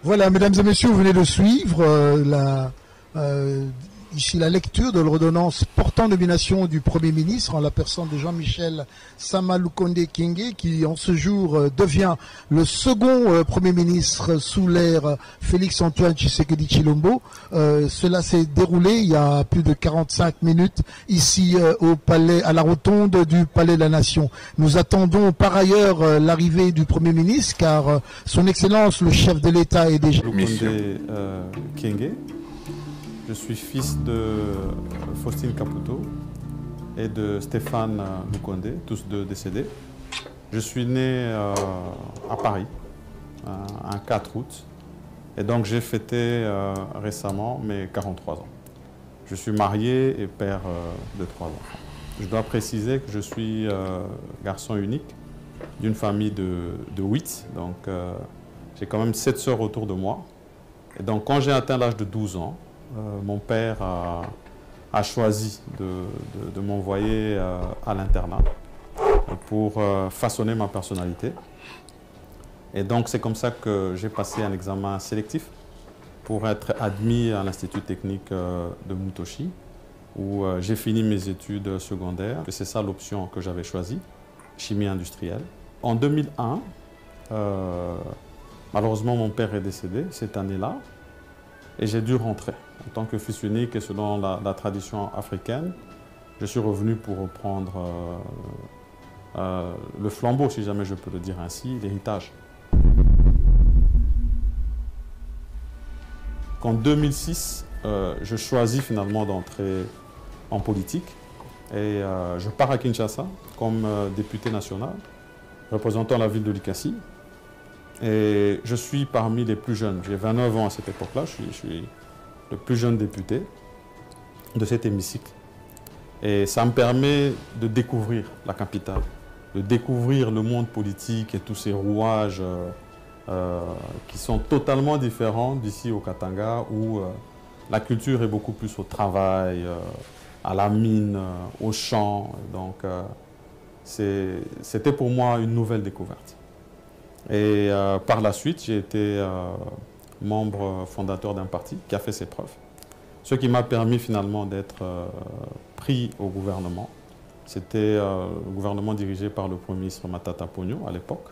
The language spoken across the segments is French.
Voilà, mesdames et messieurs, vous venez de suivre ici la lecture de l'ordonnance portant nomination du Premier ministre en la personne de Jean-Michel Sama Lukonde Kyenge, qui en ce jour devient le second Premier ministre sous l'ère Félix-Antoine Tshisekedi Tshilombo. Cela s'est déroulé il y a plus de 45 minutes ici au palais, à la rotonde du Palais de la Nation. Nous attendons par ailleurs l'arrivée du Premier ministre, car son Excellence le chef de l'État est déjà... Lukonde Kyenge. Je suis fils de Faustine Caputo et de Stéphane Lukonde, tous deux décédés. Je suis né à Paris, un 4 août, et donc j'ai fêté récemment mes 43 ans. Je suis marié et père de 3 enfants. Je dois préciser que je suis garçon unique d'une famille de 8, donc j'ai quand même 7 sœurs autour de moi. Et donc quand j'ai atteint l'âge de 12 ans, mon père a choisi de m'envoyer à l'internat pour façonner ma personnalité. Et donc c'est comme ça que j'ai passé un examen sélectif pour être admis à l'Institut technique de Mutoshi, où j'ai fini mes études secondaires. C'est ça l'option que j'avais choisie, chimie industrielle. En 2001, malheureusement mon père est décédé cette année-là, et j'ai dû rentrer. En tant que fils unique et selon la tradition africaine, je suis revenu pour reprendre le flambeau, si jamais je peux le dire ainsi, l'héritage. En 2006, je choisis finalement d'entrer en politique et je pars à Kinshasa comme député national, représentant la ville de Likasi. Et je suis parmi les plus jeunes. J'ai 29 ans à cette époque-là. Je suis le plus jeune député de cet hémicycle. Et ça me permet de découvrir la capitale, de découvrir le monde politique et tous ces rouages qui sont totalement différents d'ici au Katanga, où la culture est beaucoup plus au travail, à la mine, au champ. Donc c'était pour moi une nouvelle découverte. Et par la suite, j'ai été membre fondateur d'un parti qui a fait ses preuves. Ce qui m'a permis finalement d'être pris au gouvernement. C'était le gouvernement dirigé par le Premier ministre Matata Ponyo à l'époque.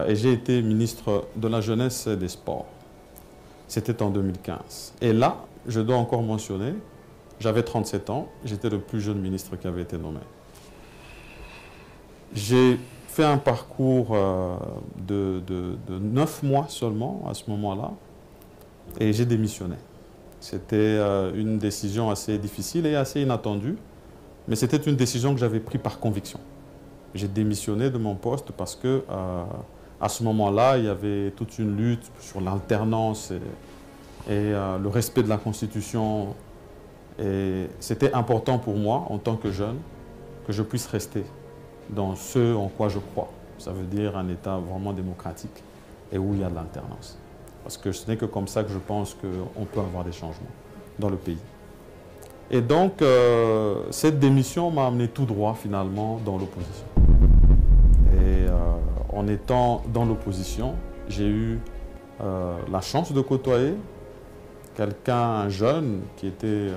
Et j'ai été ministre de la Jeunesse et des Sports. C'était en 2015. Et là, je dois encore mentionner, j'avais 37 ans, j'étais le plus jeune ministre qui avait été nommé. J'ai fait un parcours de 9 mois seulement à ce moment-là et j'ai démissionné. C'était une décision assez difficile et assez inattendue, mais c'était une décision que j'avais prise par conviction. J'ai démissionné de mon poste parce que à ce moment-là, il y avait toute une lutte sur l'alternance et le respect de la Constitution. Et c'était important pour moi, en tant que jeune, que je puisse rester dans ce en quoi je crois. Ça veut dire un État vraiment démocratique et où il y a de l'alternance. Parce que ce n'est que comme ça que je pense qu'on peut avoir des changements dans le pays. Et donc, cette démission m'a amené tout droit finalement dans l'opposition. Et en étant dans l'opposition, j'ai eu la chance de côtoyer quelqu'un, un jeune, qui était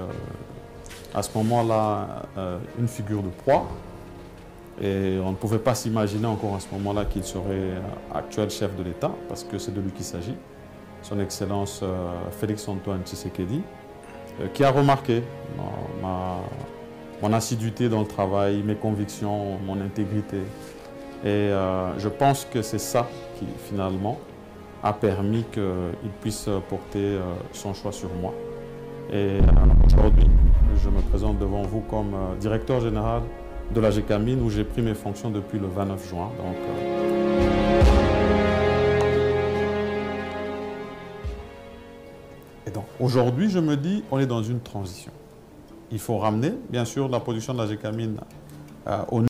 à ce moment-là une figure de proie. Et on ne pouvait pas s'imaginer encore à ce moment-là qu'il serait actuel chef de l'État, parce que c'est de lui qu'il s'agit, son Excellence Félix-Antoine Tshisekedi, qui a remarqué mon assiduité dans le travail, mes convictions, mon intégrité. Et je pense que c'est ça qui, finalement, a permis qu'il puisse porter son choix sur moi. Et aujourd'hui, je me présente devant vous comme directeur général de la GECAMINE, où j'ai pris mes fonctions depuis le 29 juin. Et donc aujourd'hui, je me dis, on est dans une transition. Il faut ramener, bien sûr, la production de la GECAMINE au niveau.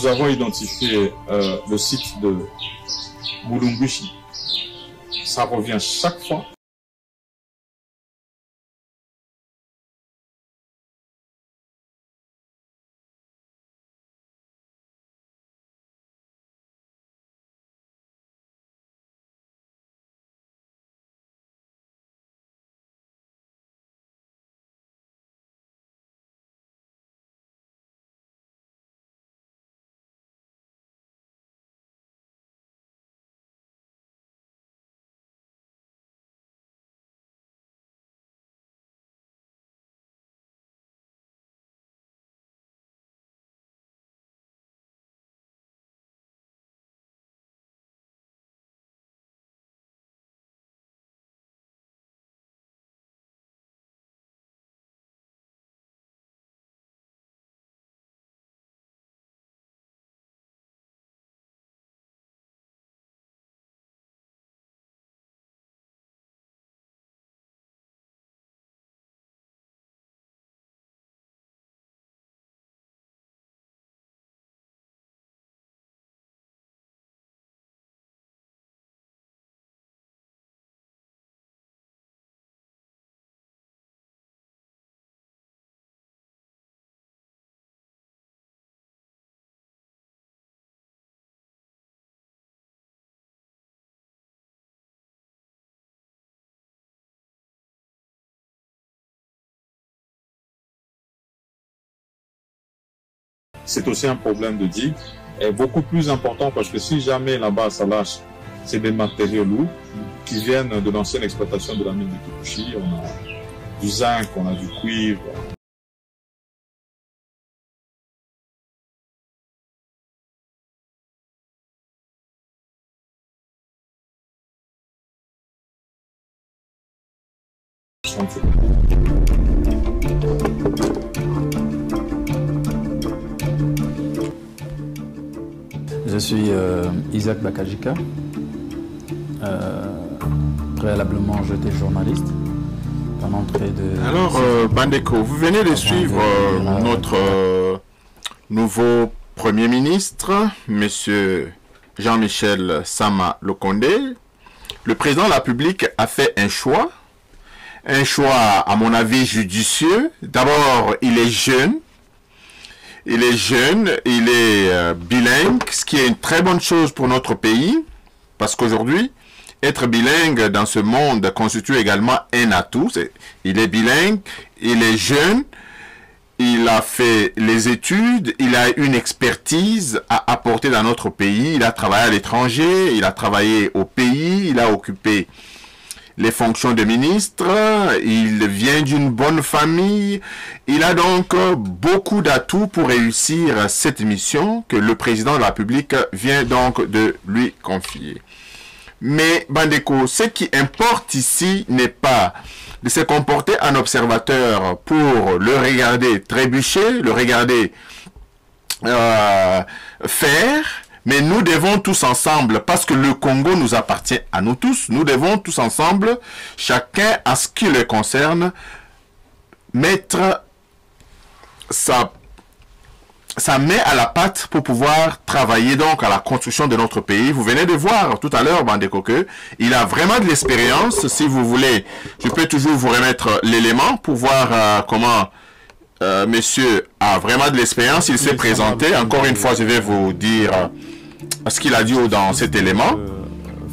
nous avons identifié le site de Mulungushi. Ça revient chaque fois. C'est aussi un problème de digue, est beaucoup plus important parce que si jamais là-bas ça lâche, c'est des matériaux lourds qui viennent de l'ancienne exploitation de la mine de Kipushi. On a du zinc, on a du cuivre. Je suis Isaac Bakajika. Préalablement, j'étais journaliste pendant près de... Alors, Bandeko, vous venez de suivre notre nouveau Premier ministre, M. Jean-Michel Sama Lukonde. Le président de la République a fait un choix, à mon avis, judicieux. D'abord, il est jeune. Il est bilingue, ce qui est une très bonne chose pour notre pays, parce qu'aujourd'hui, être bilingue dans ce monde constitue également un atout. Il est bilingue, il est jeune, il a fait les études, il a une expertise à apporter dans notre pays, il a travaillé à l'étranger, il a travaillé au pays, il a occupé les fonctions de ministre, il vient d'une bonne famille, il a donc beaucoup d'atouts pour réussir cette mission que le président de la République vient donc de lui confier. Mais Bandeko, ce qui importe ici n'est pas de se comporter en observateur pour le regarder trébucher, le regarder faire, mais nous devons tous ensemble, parce que le Congo nous appartient à nous tous, nous devons tous ensemble, chacun à ce qui le concerne, mettre sa main à la pâte pour pouvoir travailler donc à la construction de notre pays. Vous venez de voir tout à l'heure, Bandeko, que il a vraiment de l'expérience. Si vous voulez, je peux toujours vous remettre l'élément pour voir comment monsieur a vraiment de l'expérience. Il s'est présenté. Encore une fois, je vais vous dire ce qu'il a dit dans cet élément.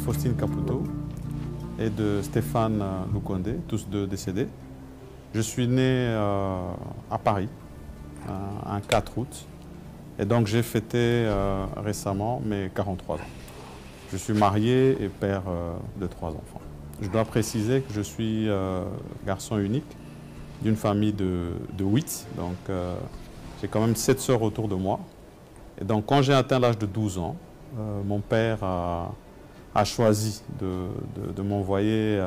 Faustine Caputo et de Stéphane Lukonde, tous deux décédés. Je suis né à Paris, un 4 août. Et donc j'ai fêté récemment mes 43 ans. Je suis marié et père de 3 enfants. Je dois préciser que je suis garçon unique d'une famille de 8. Donc j'ai quand même 7 sœurs autour de moi. Et donc quand j'ai atteint l'âge de 12 ans, mon père a choisi de m'envoyer